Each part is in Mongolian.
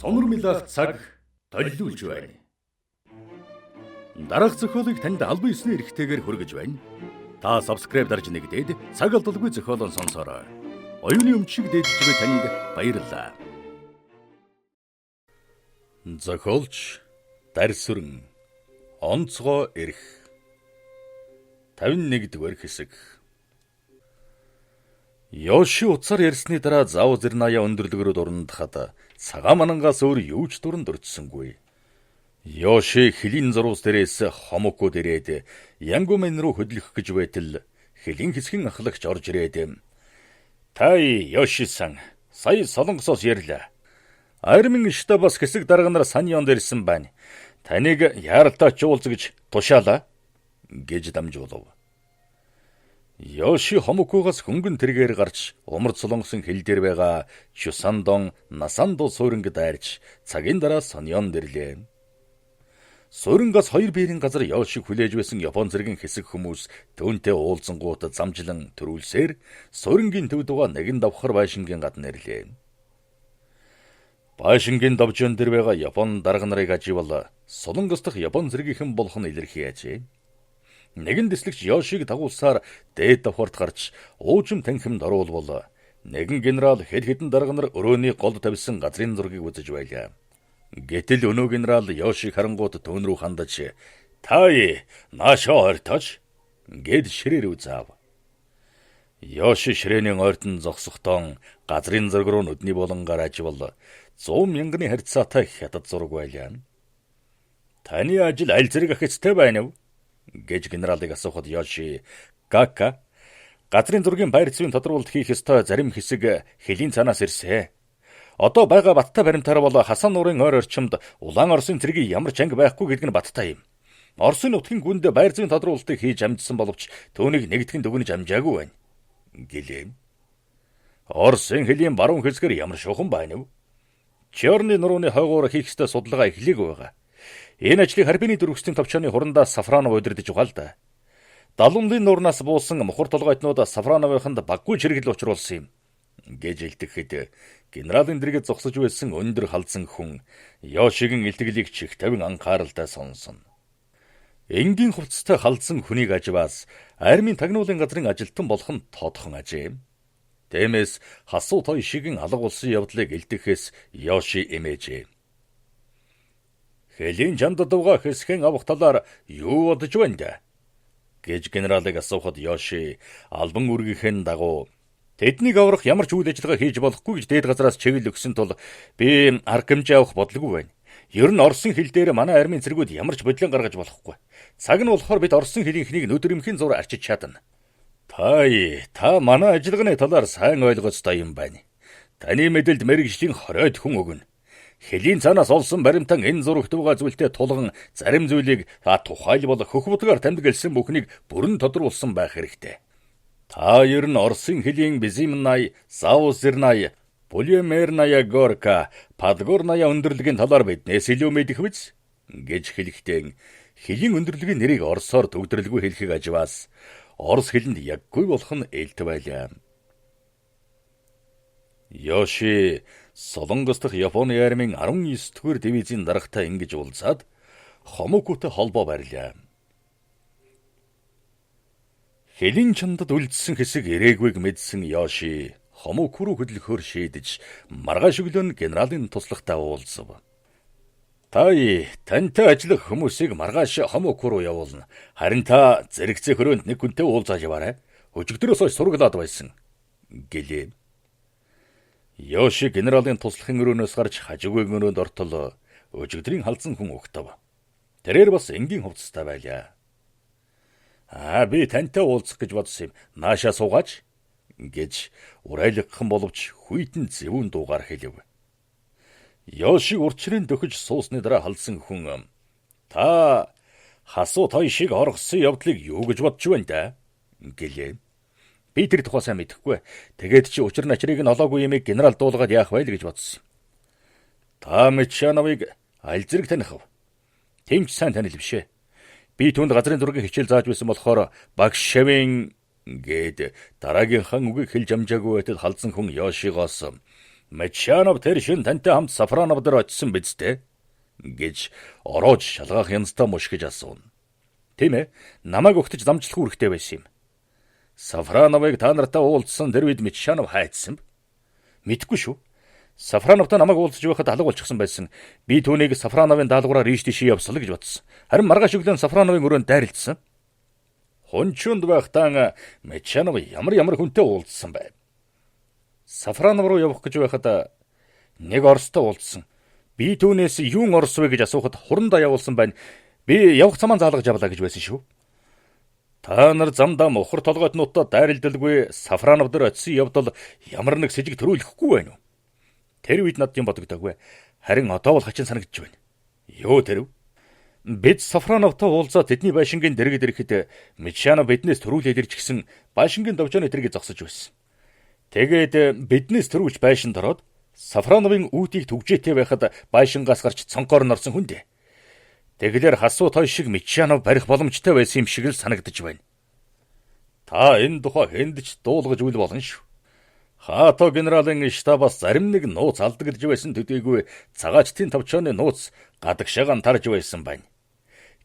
Сонор милах цаг толиулж байна. Дараах зохиолыг танд албан ёсны эрхтэйгээр хүргэж байна. Та subscribe дарж нэгдээд цаг алдалгүй зохиолон сонсороо. Оюуны өмчиг дээдж буй танд баярлалаа. Зохиолч Дарсүрэн онцгой эрх 51-р хэсэг. Йоши уцаар ярьсны дараа зав зэрнаяа өндөрлөгөөр дурандахад цагаан манангаас өөр юу ч дуранд өртсөнгүй. Йоши хөлийн зурус дээрээс хомокод ирээд Янгумен руу хөдлөх гэж байтал хөлийн хэсгийн ахлагч орж ирээд "Тай Йоши-сан, сая Солонгосоос ярьлаа. Армин штабаас хэсэг дарга нар Саньонд ирсэн байна. Таныг яаралтай ч уулз гэж тушаалаа" гэж дамжуулав. Йоши хомокогоос хөнгөн тэргээр гарч умард солонгосын хил дээр байгаа Чусандон Насандо сууринг дайрч цагийн дараа Саньонд ирлээ. Суурингаас 2 биерийн газар Йошиг хүлээж байсан Япон зэргийн хэсэг хүмүүс түүнтэй уулзсангууд замжилан төрүүлсээр суурингийн төв дугаа нэгэн давхар байшингийн гадна ирлээ. Байшингийн давжин дээр байгаа Япон дарга нарыг аживал Солонгос дахь Япон зэргийнхэн болох нь илэрхий ажээ. Нэгэн дэслэгч Йошиг дагуулсаар дээд давхарт гарч уужим танхимд оруулвал нэгэн генерал хэд хэдэн дарга нар өрөөний гол тавьсан газрын зургийг үзэж байлаа. Гэтэл өнөө генерал Йошиг харангууд түүн рүү хандаж "Тай, наашаа ойртооч" гэд ширээр үзаав. Йоши ширээнийн ойртон зогсохдоо газрын зураг руу нүдний болонгаар аживал 100 мянганы харьцаатай хятад зураг байлаа. "Таны ажил аль зэрэг ахицтай байна вэ?" гэж генералыг асуухад Йоши "Кака, газрын зургийн байр зүйн тодорхойлолт хийх ёстой зарим хэсэг хөлийн цаанаас ирсэн. Одоо байгаа баттай баримтаар бол Хасан нуурын ойр орчимд Улаан Оросын цэргийн ямар ч анги байхгүй гэдэг нь баттай юм. Оросын нутгийн гүнд байр зүйн тодорхойлолтыг хийж амжсан боловч түүнийг нэгтгэн дүгнэж амжаагүй байна" гэлээ. "Оросын хөлийн баруун хэсгээр ямар шухан байна вэ? Чорны нурууны хойгоор хийх ёстой судалгаа эхлэегүй байгаа. Энэ ажлыг Харбины дөрвөслийн товчооны хурандаас Сафранов удирдах байгаа л да. Далумлын нуурнаас буусан мухар толгойднууд Сафрановыханд баггүй чирэгэл учруулсан юм" гэж илтгэхэд генералын дэргэд зогсож байсан өндөр халзан хүн Йошигийн илтгэлийг чих тавин анхааралтай сонсон. Энгийн хувцастай халзан хүнийг аживаас армийн тагнуулын газрын ажилтан болох нь тоодхон ажээ. Тиймээс Хасуу Тойшигийн алга болсон явдлыг илтгэхээс Йоши эмээжээ. "Хөлийн жандадууга хэсхэн авах талаар юу бодож байна да?" гэж генералыг асуухад Йоши албан үүргийнхэн дагуу "Тэднийг аврах ямар ч үйл ажиллагаа хийж болохгүй гэж дээд газраас чиглэл өгсөн тул би арга хэмжээ авах бодлого байна. Ер нь Оросын хил дээр манай армийн цэргүүд ямар ч бодлон гаргаж болохгүй. Цаг нь болохоор бид Оросын хилийн эхнийг нүдэр эмхийн зур арчиж чадна." "Тай, та манай ажиллагааны талаар сайн ойлгоцтой юм байна. Таны мэдэлд мэргэжлийн 20-од хүн өгнө. Хөлийн цаанаас олсон баримтан энэ зурагт байгаа зүйлтэй тулган зарим зүйлийг тухайлбал хөх бутгаар тэмдэглэсэн бүхнийг бүрэн тодруулсан байх хэрэгтэй. Та ер нь Оросын хөлийн Безимнай, Саузернай, Пулемерная Горка, Падгорная өндөрлөгийн талаар биднээс илүү мэдэх биз гэж хэлэхдээ хөлийн өндөрлөгийн нэрийг орсоор төгдрөлгүй хэлхийг аживаас орос хэлэнд яггүй болох нь ээлт байлаа. Йоши Солонгос дахь Японы армийн 19-р дивизийн даргатай ингэж уулзаад Хомокутай холбоо барьлаа. Хөлийн чандад үлдсэн хэсэг ирээгүйг мэдсэн Йоши Хомоку руу хөдлөхөөр шийдэж маргааш өглөө генералын туслахтай уулзав. "Тай, тантай ажиллах хүмүүсийг маргааш Хомоку руу явуулна. Харин та зэрэгцээ хөрөөнд нэг хүнтэй уулзаж яваарай. Өчигдрөөс хойш сургалаад байсан" гэлээ. Йоши генералын туслахын өрөөнөөс гарч хажуугийн өрөөнд ортол өчигдрийн халзан хүн өгтөв. Тэрээр бас энгийн хувцастай байлаа. Би тантай уулзах гэж бодсон юм. Наашаа суугаач" гэж урайлгхан боловч хүйтэн зэвүүн дуугаар хэлв. Йоши урчрын дөхөж суусны дараа халзан хүн "Та Хасуу Тойшиг оргосон явдлыг юу гэж бодож байна да?" гэлээ. "Би тэр тухай сайн мэдэхгүй. Тэгээд чи учир начрыг нь олоогүй юмыг генерал дуулгаад яах вэ гэж бодсон юм." "Та Мичановыг аль зэрэг таних вэ?" "Тэмч сайн танил бишээ. Би түүнд газрын зургийн хичээл зааж байсан болохоор Багшавын" Гээд дараагийнхаа үгийг хэлж амжаагүй байтал халзан хүн Йошигоос "Мечанов тэр шин тантай хамт Сафранов дээр очисон биз дээ?" гэж ороож шалгаах янзтай мушгиж асууна. "Тийм ээ, намайг өгтөж дамжлах үүрэгтэй байсан юм. Сафрановыг та нартай уулзсан тэр үед Мечанов хайцсан б? Мэдгүй шүү. Сафрановтай намайг уулзж байхад алга болчихсон байсан. Би түүнийг Сафрановын даалгавраар ийш тийшээ явсал гэж бодсон. Харин маргааш өглөө Сафрановын өрөөнд дайралтсан. Хончунд байхдаа Мечанов ямар хүнтэй уулзсан байв. Сафранов руу явах гэж байхад нэг орстой уулзсан. Би түүнээс юун орс вэ гэж асуухад хурандаа явуулсан байна. Би явах цамаа заалгаж явлаа гэж байсан шүү. Та нар замдаа мухар толгойтнуудаа дайралдалгүй Сафранов дээр очисон явдал ямар нэг сэжиг төрүүлэхгүй байна уу? Тэр үед над юм бодогдоогүй. Харин одоо бол хачин санагдж байна. Юу тэрв? Бид Сафрановтой уулзаад тэдний байшингийн дэргэд ирэхэд Мечанов биднээс төрүүлээд ирж гисэн байшингийн довжооны дэргийг зогсож байсан. Тэгээд биднээс төрүүлж байшинд ороод Сафрановын үүдийг түгжээтэй байхад байшингаас гарч цонхоор норсон хүн дээ. Тэгэлэр хасуу той шиг Мечанов барих боломжтой байсан юм шиг л санагдаж байна. Та энэ тухай хэнд ч дуулгаж үл болно шүү. Хато генералын штабаас зарим нэг нууц алдагдж байсан төдийгүй цагаачтын товчооны нууц гадагшаагаан тарж байсан байна.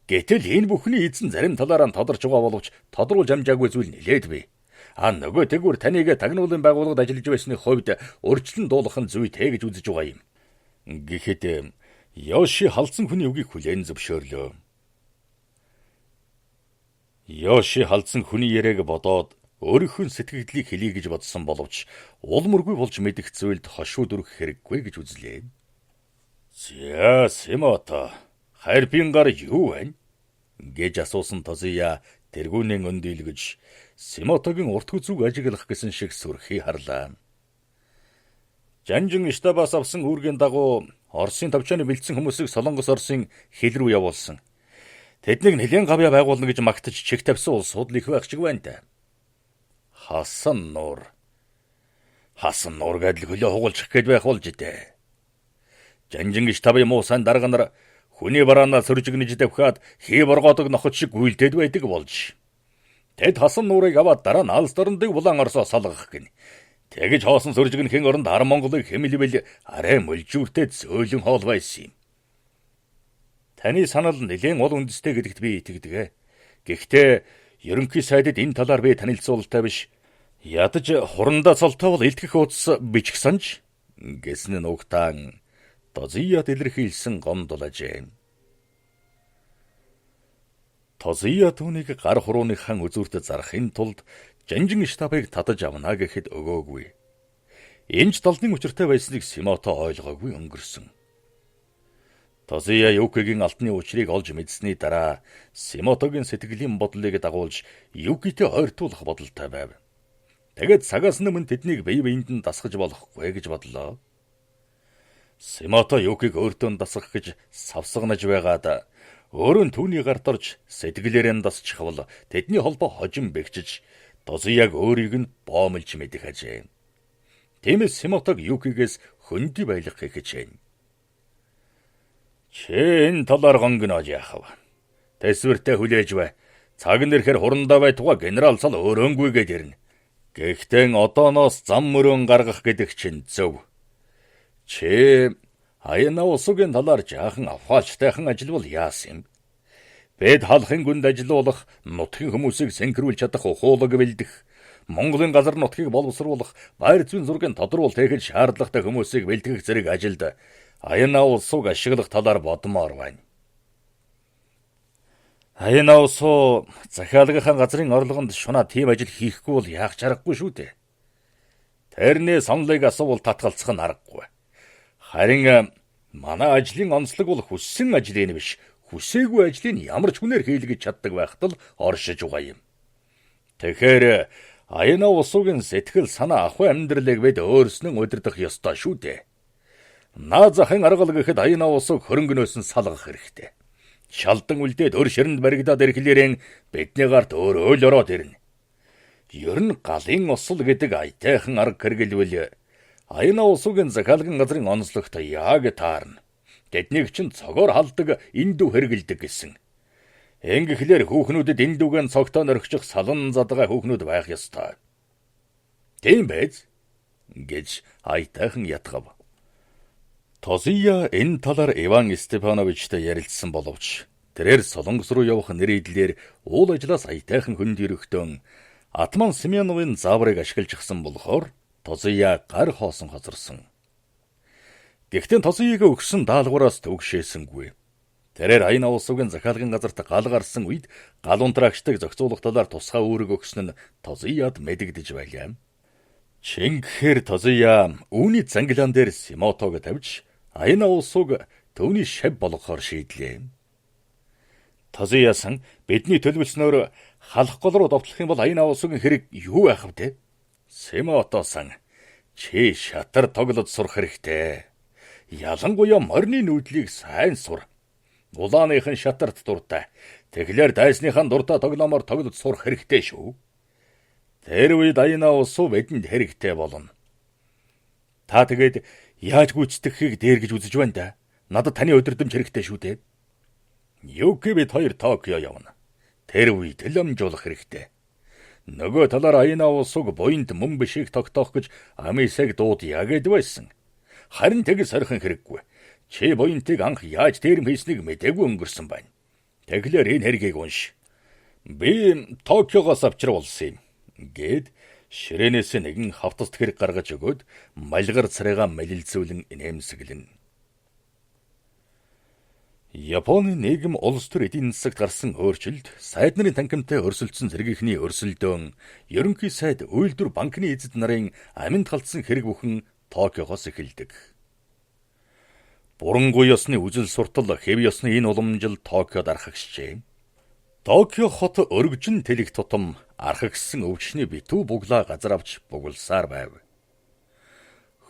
Гэтэл энэ бүхний эзэн зарим талаараа тодорч байгаа боловч тодруулж амжаагүй зүйл нэлээд бий. Нөгөө тэгвэр таныг тагнуулын байгууллагад ажиллаж байсны хувьд урьдчилан дуулах нь зүйтэй гэж үзэж байгаа юм. Гэхэд Йоши халдсан хүний үгийг хүлээн зөвшөөрлөө. Йоши халдсан хүний яриаг бодоод өөрийнхөө сэтгэгдлийг хэлье гэж бодсон боловч уул мөргүй болж мэдэх зүйлд хошуу дүрх хэрэггүй гэж үзлээ. "За, Симото, харьбингаар юу байна?" гэж асуусан Тозия тэргүүнээ өндийлгэж Симотогийн урт хүзүүг ажиглах гэсэн шиг сүрхий харлаа. Жанжин штабаас авсан үүргийн дагуу Оросын товчооны бэлдсэн хүмүүсийг Солонгос Оросын хил рүү явуулсан. Тэднийг нэлээд гавьяа байгуулна гэж магтаж чих тавьсан улсууд л их байх шиг байна та. Хасан нуур гэдэл хөлөө хугалчих гээд байх болж дээ. Жанжин штабын муу сайн дарга нар хүний бараанаа сөржигнэж давхаад хий боргоодог ноход шиг гүйлдээд байдаг болж. Тэд хасан нуурыг аваад дараа нь алс дорндыг булан орсоо салгах гин. Тэгэж хоосон сөржигнөхийн оронд Ар Монголыг хэмлэвэл арай мөлжүүртэй зөөлөн хоол байсан юм. Таны санал нэлээд гол үндэстэй гэдэгт би итгэдэг. Гэхдээ ерөнхий сайдад энэ талаар би танилцуулалтай биш. Ядаж хурандаа цолтоо бол илтгэх утас бичгсанж гэсэн нь угтаан Тозияд илэрхийлсэн гомдолжээ. Тозия түүнийг гар хурууныхаа үзүүрт зарахын тулд Жанжин штабыг татаж авна гэхэд өгөөгүй. Энэч далдын учиртай байсныг Симото ойлгоогүй өнгөрсөн. Тозия Юкигийн алтны учрыг олж мэдсэний дараа Симотогийн сэтгэлийн бодлыг дагуулж Юкитэй ойртуулах бодолтой байв. Тэгээд цагаас өмнө тэднийг бие биенд нь дасгаж болохгүй гэж бодлоо. Симото Юкиг өөртөө дасгах гэж савсагнаж байгаад өөрөө нь түүний гарт орж сэтгэлээрээ дасчих бол тэдний холбоо хожим бэгчиж Тозияг өөрийг нь боомлж мэдэх ажээ. Тиймээс Симотог Юкигээс хөндөй байлгах гэж байна. Чи энэ талаар гонгинож яахав? Тэсвэртэй хүлээж бай. Цаг нэрхээр хурандаа байтугай генерал сал өрөөнгүйгээд ирнэ. Гэхдээ одооноос зам мөрөн гаргах гэдэг чинь зөв. Чи Аяна улсуугийн талаар жаахан авхаачтайхан ажиллавал яасан юм? Бид халахын гүнд ажиллуулах, нутгийн хүмүүсийг сэнхрүүлж чадах ухуулаг бэлдэх, Монголын газар нутгийг боловсруулах, байр зүйн зургийн тодруулалт хийх шаардлагатай хүмүүсийг бэлтгэх зэрэг ажилд Аяна улсууг ашиглах талаар бодмоор байна. Аяна улсуу захиалгынхаа газрын орлогонд шунаа тийм ажил хийхгүй бол яах чаргагүй шүү дээ. Тэрний сонлыг асуувал татгалцах нь аргагүй. Харин манай ажлын онцлог бол хүссэн ажлын биш, хүсээгүй ажлыг ямар ч хүнээр хийлгэж чаддаг байхад л оршиж байгаа юм. Тэгэхээр Аяна улсуугийн сэтгэл санаа ахуй амьдралыг бид өөрснөө удирдах ёстой шүү дээ. Наа захын аргал гэхэд Аяна улсууг хөрөнгөнөөс нь салгах хэрэгтэй. Шалдан үлдээд өр ширэнд баригдаад ирэхлээрэн бидний гарт өөр ороод ирнэ. Ер нь галын усал гэдэг аятайхан арга хэрэглэвэл Аяна улсуугийн захиалгын газрын онцлогт яг таарна. Тэднийг чинь цогоор халдаг эндүү хэрэгэлдэг гэсэн. Ингэхлээр хүүхнүүдэд энэ дүүгэн цогтоо нөргчих салан задгаа хүүхнүүд байх ёстой. Тийм байж гэж аятайхан ятгав. Тозия энэ талаар Иван Степановичтэй ярилцсан боловч тэрээр Солонгос руу явах нэрийдлэр уул ажлаас аятайхан хүнд ирэхдэн Атман Семеновын зааврыг ашиглажсэн болохоор Тозия гар хоосон хоцорсон. Гэхдээ Тозияг өгсөн даалгавраас төгшөөсөнгүй. Тэрээр Аяна улсуугийн захиалгын газарт гал гарсан үед гал унтраагчдыг зохицуулах талаар тусгай үүрэг өгсөн нь Тозияд мэдэгдэж байлаа. Чингэхээр Тозия үүний зангилаан дээр Симотог тавьж Аяна улсууг төвний шав болгохоор шийдлээ. Тозиясан бидний төлөвлөснөөр халах гол руу довтлох юм бол Аяна улсуугийн хэрэг юу байх вэ? Симотосан чи шатар тоглож сурах хэрэгтэй. Ялангуяа морины нүүдлийг сайн сур. Улааныхын шатарт дуртай. Тэгэхээр дайсныхаа дуртай тоглоомоор тоглож сурах хэрэгтэй шүү. Тэр үед Аяна улсуу бидэнд хэрэгтэй болно. Та тэгээд яаж гүйцэтгэхийг дээр гэж үзэж байна да. Надад таны өдөрдөмж хэрэгтэй шүү дээ. Юуки бид хоёр Токио явна. Тэр үед л амжуулах хэрэгтэй. Нөгөө талаар Аяна улсууг буйнд мөн бишиг тогтоох гэж Амисаг дуудъя гэд байсан. Харин тэг сорхон хэрэггүй. Чи буйнтыг анх яаж дээрэм хийснийг мэдээгүй өнгөрсөн байна. Тэгэхээр энэ хэргийг унш. Би Токиогоос авчруулсан юм. Гэд ширээнээс нэгэн хавтас хэрэг гаргаж өгөөд малгар царайгаа малилзүүлэн инээмсэглэн. Японы нийгэм улс төр эдийн засагт гарсан өөрчлөлт, сайд нарын танхимтай өрсөлдсөн зэргийнхний өрсөлдөөн, ерөнхий сайд үйлдвэр банкны эзэд нарын аминд халдсан хэрэг бүхэн Токиогоос эхэлдэг. Бурангүй ёсны үжил суртал хэв ёсны энэ уламжил Токиод архагшжээ. Токио хот өргөжин тэлэх тутам архагссан өвчний битүү буглаа газар авч бугласаар байв.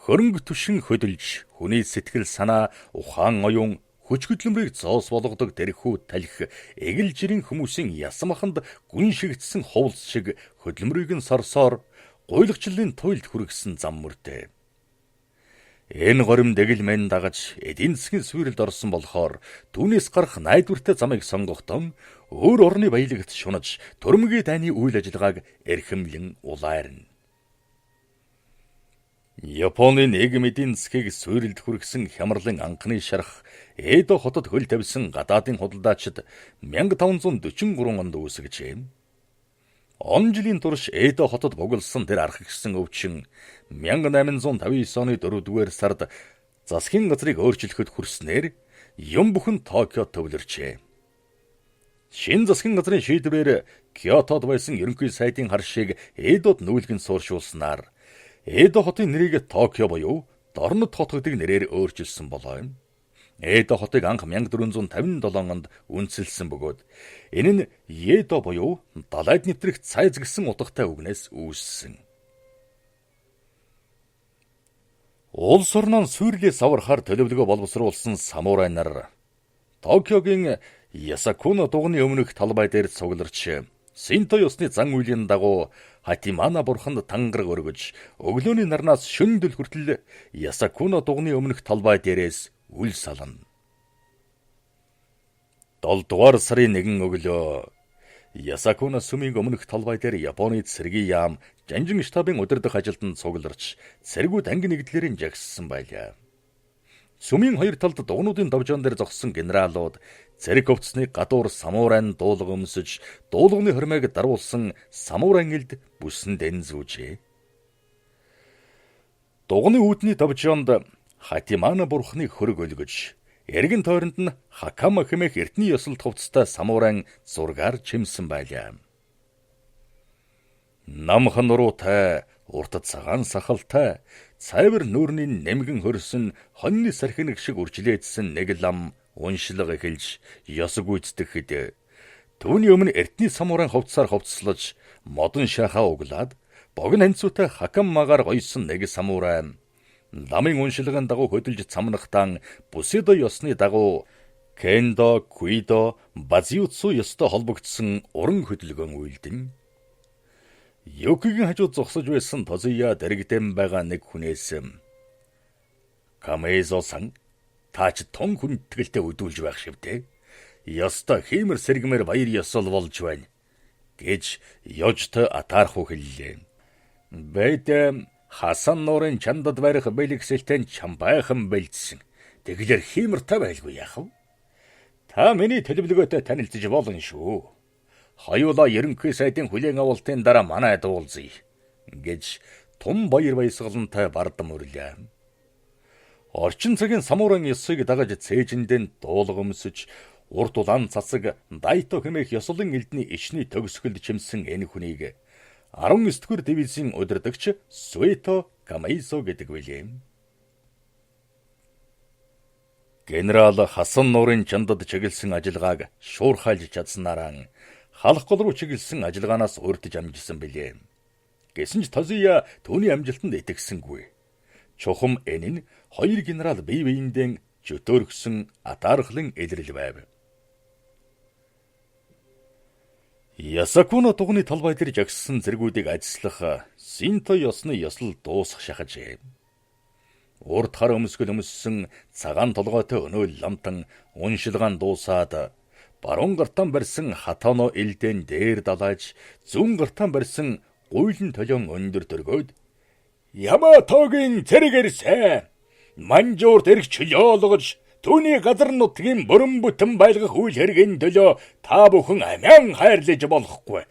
Хөрөнгө түшин хөдөлж, хүний сэтгэл санаа, ухаан оюун, хүч хөдөлмөрийг зоос болгодог тэрхүү талхи эгэл жирийн хүмүүсийн ясам аханд гүн шигдсэн ховлс шиг хөдөлмөрийг нь сорсоор гуйлагчлалын туйлд хүргэсэн зам мөртэй. Энэ горим дэгэл мэн дагаж эдийн засгийн суурилд орсон болохоор түүнээс гарах найдвартай замыг сонгохдон өөр орны баялагт шунаж төрөмгийн дайны үйл ажиллагааг эрхэмлэн улайрна. Японы нийгэм эдийн засгийг суурилд хүргэсэн хямралын анхны шарах Эдо хотод хөл тавьсан гадаадын худалдаачид 1543 онд үүсгэжээ. Он жилийн турш Эдо хотод бугласан тэр архагшсан өвчин 1859 оны 4-р сард засгийн газрыг өөрчлөхөд хүрснээр юм бүхэн Токиод төвлөрчээ. Шинэ засгийн газрын шийдвэрээр Киотод байсан ерөнхий сайдын харшийг Эдод нүүлгэн сууршуулснаар Эдо хотын нэрийг Токио буюу Дорнод хот гэдэг нэрээр өөрчилсөн болоо. Эдо хотыг анх 1457 онд үндэслэсэн бөгөөд энэ нь Едо буюу далайд нэвтрэх цайз гэсэн утгатай үгнээс үүссэн. Улс орноо сүйрлээс аврахаар төлөвлөгөө боловсруулсан самурай нар Токиогийн Ясакуна дугны өмнөх талбай дээр цугларч Синто ёсны зан үйлийн дагуу Хатимана бурханд тангараг өргөж өглөөний нарнаас шөнөдөл хүртэл Ясакуна дугны өмнөх талбай дээрээс үл сална. 7-р сарын 1 өглөө Ясакуна сүмийн өмнөх талбай дээр Японы цэргийн яам Жанжин штабын удирдах ажилтнанд цугларч цэргүүд анги нэгдлэрийн жагссан байлаа. Сүмийн хоёр талд дугнуудын давжаан дээр зогссон генералууд цэрэг өвцсний гадуур самурайн дуулга өмсөж дуулганы хормойг даруулсан самурайн элд бүсэн дэнзүүжээ. Дугны үүдний давжаанд Хатимана бурхны хөрөг өлгөж, эргэн тойронд нь Хакама хэмээх эртний ёслолт хувцастай самурайн зургаар чимсэн байлаа. Намхан нуруутай, урт цагаан сахалтай, цайвар нүүрний нэмгэн хөрсөн хоньны сархинэг шиг үржлээдсэн нэг лам уншлаг эхэлж ёс гүйцэтгэхэд түүний өмнө эртний самурайн хувцсаар хувцаслаж модон шахаа углаад богино ханцуутай Хакамагаар гоёсон нэг самурай ламын уншилгын дагуу хөдөлж цамнахтан Бусидо ёсны дагуу Кендо, Куидо, Базиуцу ёстой холбогдсон уран хөдөлгөөн үйлдэн. Юкигийн хажууд зогсож байсан Тозия дэрэгдэм байгаа нэг хүнээс Камэзо-сан таач том хүндэтгэлтэй өдүүлж байх шивтэй. ёстой хиймэр сэргмээр баяр ёсол болж байна гэж ёжтой атаархуу хэллээ. Бэд Хасан нуурын чандад барих бэлгсэлтэн чам байхан бэлдсэн. Тэгэлэр хиймэртэй байлгүй яах вэ? Та миний төлөвлөгөөтэй танилцж болно шүү. Хоёулаа ерөнхий сайдын хүлээн авалтын дараа манайд уулзъя гэж тун баяр баясгалантай бардам өрлөө. Орчин цагийн самуурын ёсыг дагаж цээжиндэн дуулга өмсөж урт улаан цацаг Дайто хэмээх ёслон элдний ичний төгсгөлд чимсэн энэ хүнийг 19-р дивизийн удирдагч Суэто Камэйсо гэдэг билээ. Генерал Хасан нуурын чандад чиглэсэн ажиллагааг шуурхайлж чадсанараа халах гол руу чиглэсэн ажиллагаанаас урьдж амжсан билээ. Гэсэн ч Тозия түүний амжилтанд итгэсэнгүй. Чухам энэ нь хоёр генерал бие биендээ чөтөөргсөн атаархлын илрэл байв. Ясакуна дугны талбай дээр жагссан зэргүүдийг ажиллах Синто ёсны ёслол дуусах шахажээ. Урд хар өмсгөл өмссөн цагаан толгойтой өнөөл ламтан уншилгаан дуусаад баруун гартан барьсан хатано элдэн дээр далааж зүүн гартан барьсан гуйлан толион өндөр дөргөөд Яматогийн цэрэг ирсэн. Манжуурт эрх чөлөөлгөж түүний газар нутгийн бүрэн бүтэн байлгах үйл хэргийн төлөө та бүхэн амиан хайрлаж болохгүй.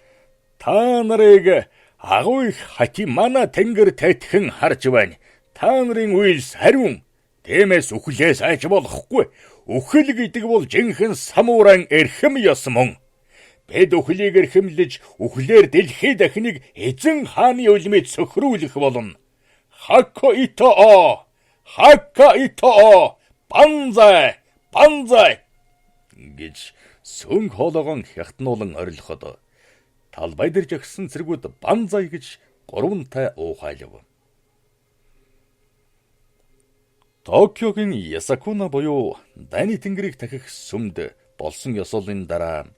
Та нарыг агуу их хатимана тэнгэр тайтхэн харж байна. Та нарын үйлс хариун. Тиймээс үхлээс айж болохгүй. Үхэл гэдэг бол жинхэнэ самууран эрхэм ёс мөн. Бид үхлийг эрхэмлэж үхлээр дэлхий дахныг эзэн хааны үлмэд сөхрүүлэх болно. Хакко итоо! Хакка итоо! Банзай! Банзай! гэж сөнг хоолойгон хятнуулан орилоход талбай дээр жагсан цэргүүд банзай гэж гурвантай уухайлав. Токиогийн Ясакуна буюу Дайны тэнгэрийг дахих сүмд болсон ёсолын дараа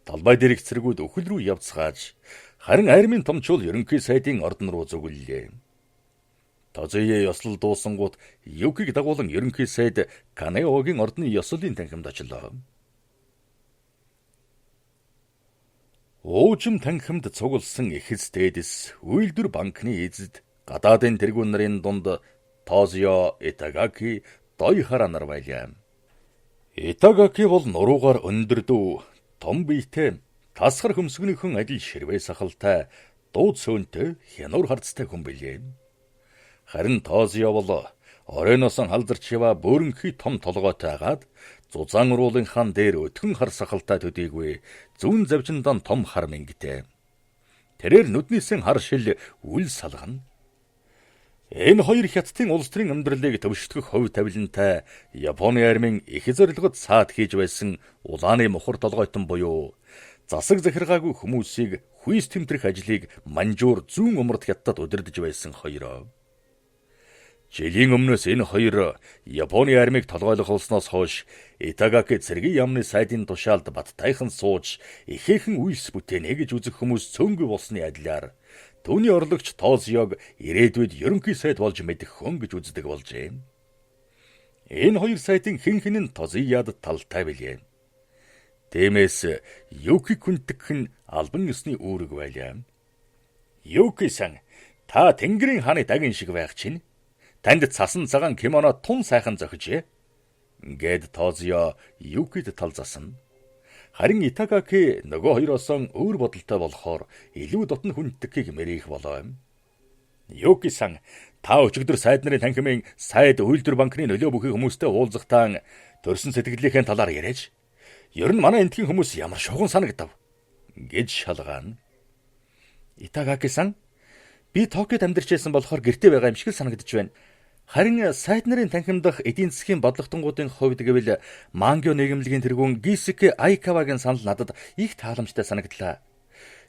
талбай дээрх цэргүүд өхөл рүү явцгааж харин армийн томчул ерөнхий сайдын ордон руу зүгэллээ. Тозие ёслол дуусангууд Юкиг дагуулan ерөнхий сайд Канеогийн ордны ёслолын танхимд очлоо. Уужим танхимд цугласан эхэс дээдэс үйлдвэр банкны эзэд гадаадын тэргүүн нарын дунд Тозио Итагаки дой хараа нар байлаа. Итагаки бол нуруугаар өндөрдөө том биетэй тасгар хөмсгөнийхэн адил ширвээ сахалтай дууд сөөнтэй хянуур харцтай хүн билээ. Харин Тозио бол оройноос халдарч ява бөөрөнхий том толгойтой агаад зузаан уруулын хаан дээр өтгөн хар сахалтай төдийгүй зүүн завжиндан том хар мэнгтэй. Тэрээр нүднээсээ хар шил үл салгана. Энэ хоёр хятадын улс төрийн амьдралыг төвшдөх хувь тавилантай Японы армийн их зорилгод саад хийж байсан улааны мухар толгойтон буюу засаг захиргаагүй хүмүүсийг хүйс тэмтрэх ажлыг манжуур зүүн умард хятадд удирдах байсан хоёроо. Жилийн өмнөөс энэ хоёр Японы армийг толгойлох болсноос хойш Итагаки цэргийн яамны сайдын тушаалд баттайхан сууж ихээхэн үйлс бүтээнэ гэж үзэх хүмүүс цөөнгүй болсны адилаар түүний орлогч Тозиог ирээдүйд ерөнхий сайд болж мэдэх хүн гэж үздэг болжээ. Энэ хоёр сайдын хэн нь Тозияд талтай билээ. Тиймээс Юки хүндэх нь албан ёсны үүрэг байлаа. Юки-сан, та Тэнгэрийн хааны дагин шиг байх чинь танд цасан цагаан кимоно тун сайхан зохижээ. Гэд Тозио Юкид талзасан. Харин Итагаки нөгөө хоёроос өөр бодолтой болохоор илүү дотн хүндтгэхийг мэрийх болоо. Юки-сан, та өчигдөр сайд нарын танхимын сайд үйлдвэр банкны нөлөө бүхий хүмүүстэй уулзахтаа төрсөн сэтгэлийнхээ талаар яриач. Ер нь манай энтхийн хүмүүс ямар шуган санагдав гэж шалгаана. Итагаки-сан, би Токиод амьдарч байсан болохоор гэртээ байгаа юм шиг санагдаж байна. Харин сайд нарын танхимдах эдийн засгийн бодлоготонгуудын хувьд гэвэл Мангио нийгэмлэгийн тэргүүн Гисеке Айкавагийн санал надад их тааламжтай санагдлаа.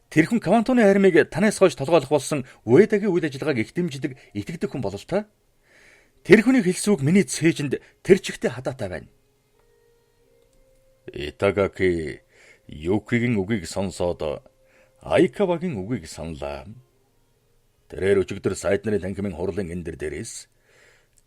Тэрхэн Квантуны армийг танаас хойш толгойлох болсон Уэдагийн үйл ажиллагааг их дэмждэг, итгэдэг хүн бололтой. Тэрхүний хэлсэн үг миний цээжинд тэр чигтээ хадаатай байна. Итагаки Юкигийн үгийг сонсоод Айкавагийн үгийг саналаа. Тэрээр өчигдөр сайд нарын танхимын хурлын эндэр дээрээс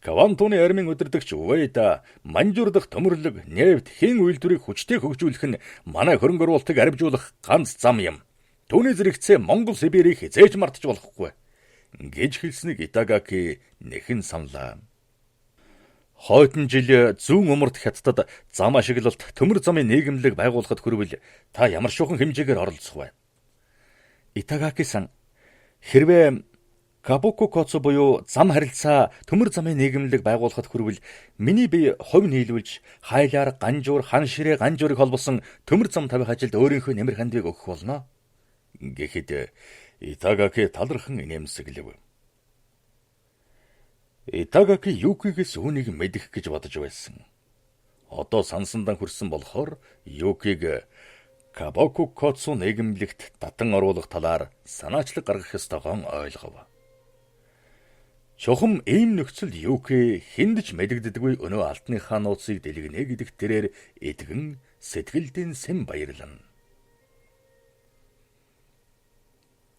Квантуны армийн удирдагч Вейда манжуур дахь төмөрлөг нефт хийн үйлдвэрийг хүчтэй хөгжүүлэх нь манай хөрөнгө оруулалтыг арвижуулах ганц зам юм. Түүний зэрэгцээ Монгол Сибирийг хизээж мартаж болохгүй гэж хэлснийг Итагаки нэхэн саналаа. Хойдон жил зүүн умард хятадд зам ашиглалт төмөр замын нийгэмлэг байгуулахад хүрвэл та ямар шухан хэмжээгээр оролцох вэ? Итагаки-сан, хэрвээ Кабуку Коцу буюу зам харилцаа төмөр замын нийгэмлэг байгуулахад хүрвэл миний бие хувь нийлүүлж хайлаар ганжуур хан ширээ ганжуурыг холбосон төмөр зам тавих ажилд өөрийнхөө нэмэр хандвыг өгөх болно. Гэхэд Итагаки талархан инээмсэглэв. Итагаки Юкигээс үүнийг мэдэх гэж бодож байсан. Одоо сансандан хүрсэн болохоор Юкиг Кабуку Коцу нийгэмлэгт татан оруулах талаар санаачлаг гаргах ёстойгоо ойлгов. Чухам ийм нөхцөлд Юки хиндэж мэдэгддэггүй өнөө алтныхаа нууцыг дэлгэнэ гэдэг тэрээр эдгэн сэтгэлдээ сэм баярлана.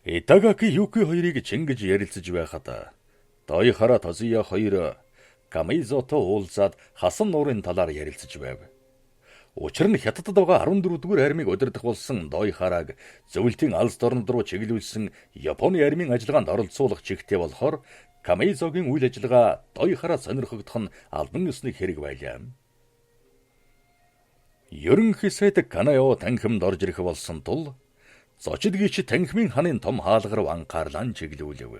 Итагаки Юки хоёрыг чингэж ярилцаж байхад Дойхара Тозия хоёр Камизото уулзаад хасан нуурын талаар ярилцаж байв. Учир нь хятадд байгаа 14-р армийг удирдах болсон Дойхараг зөвлөлтийн алс дорнод руу чиглүүлсэн Японы армийн ажиллагаанд оролцуулах чигтээ болохоор Камизогийн үйл ажиллагаа Дойхараа сонирхогдох нь албан ёсны хэрэг байлаа. Ерөнхий сайд Канао танхимд орж ирэх болсон тул зочдгийч танхимын ханын том хаалга руу анхаарлаа чиглүүлэв.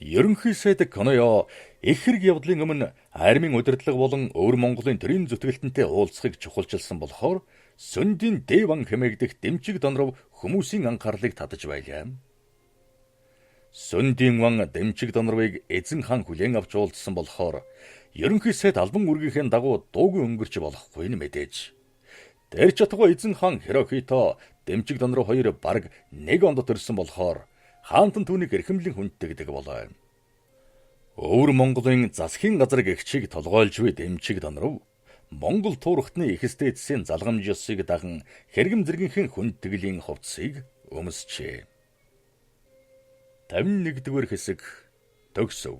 Ерөнхий сайд Канао их хэрэг явдлын өмнө армийн удирдлага болон өвөр Монголын төрийн зүтгэлтэнтэй уулзахыг чухалчилсан болохоор Сүндийн Дэван хэмээгдэх Дэмчиг Донров хүмүүсийн анхаарлыг татаж байлаа. Сүндийн ван Дэмчиг Донровыг эзэн хаан хүлээн авч уулзсан болохоор ерөнхий сайд албан үүргийнхээ дагуу дуугүй өнгөрч болохгүй нь мэдээж. Тэр чатгаа эзэн хаан Хирохито Дэмчиг Донров хоёр бараг нэг онд төрсэн болохоор хаантан түүнийг эрхэмлэн хүндэгдэг болоо. Өвөр Монголын засгийн газар гэгчийг толгойлж буй Дэмчиг Донров Монгол туурхтны эхэстэй эцсийн залгамж ёсыг даган хэрэгэм зэргийнхээ хүндтгэлийн хувцсыг өмсчээ. 51-р хэсэг төгсөв.